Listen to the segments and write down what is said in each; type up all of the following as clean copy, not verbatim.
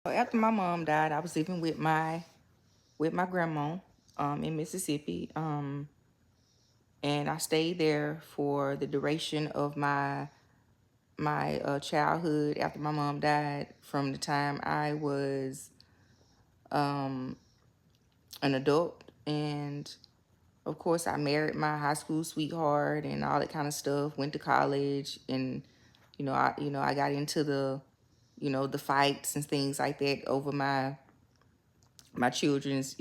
After my mom died, I was living with my grandma in Mississippi. And I stayed there for the duration of my childhood after my mom died, from the time I was an adult. And of course, I married my high school sweetheart and all that kind of stuff. Went to college, and I got into the fights and things like that over my children's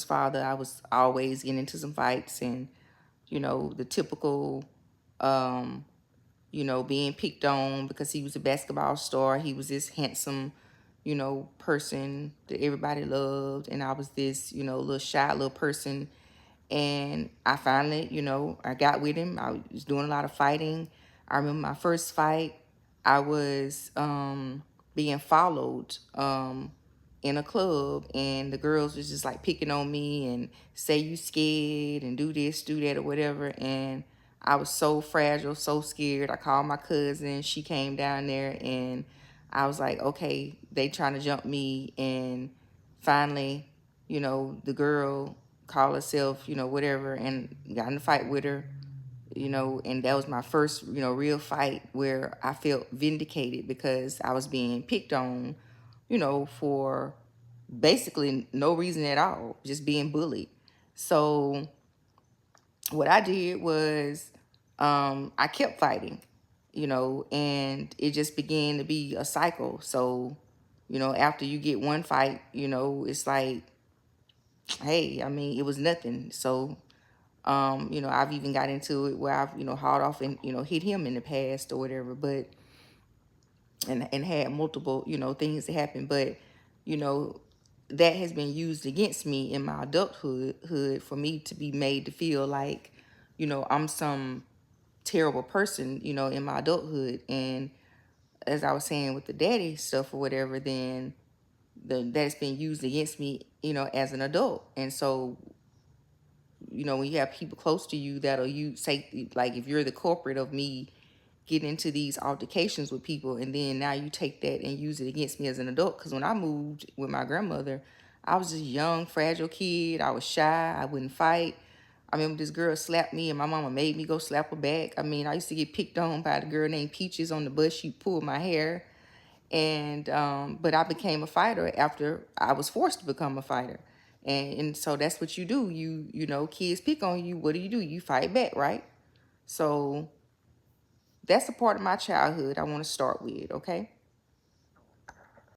father. I was always getting into some fights, and the typical, being picked on because he was a basketball star. He was this handsome, person that everybody loved, and I was this, little shy little person. And I finally, I got with him. I was doing a lot of fighting. I remember my first fight. I was being followed in a club, and the girls was just like picking on me and say you scared and do this, do that, or whatever. And I was so fragile, so scared. I called my cousin. She came down there, and I was like, okay, they trying to jump me. And finally, the girl called herself, whatever, and got in a fight with her, and that was my first, real fight where I felt vindicated because I was being picked on, for basically no reason at all, just being bullied. So what I did was I kept fighting, and it just began to be a cycle. So, after you get one fight, it's like, hey, I mean, it was nothing. So, I've even got into it where I've, hauled off and, hit him in the past or whatever, but, and had multiple, things that happen. But, you know, that has been used against me in my adulthood for me to be made to feel like, I'm some terrible person, in my adulthood. And as I was saying with the daddy stuff or whatever, then that's been used against me, as an adult. And so, when you have people close to you that'll you say, like, if you're the culprit of me getting into these altercations with people, and then now you take that and use it against me as an adult. Because when I moved with my grandmother, I was just a young, fragile kid. I was shy. I wouldn't fight. I remember this girl slapped me, and my mama made me go slap her back. I mean, I used to get picked on by the girl named Peaches on the bus. She pulled my hair. And but I became a fighter after I was forced to become a fighter. And so that's what you do. Kids pick on you. What do? You fight back, right? So that's a part of my childhood I want to start with, okay?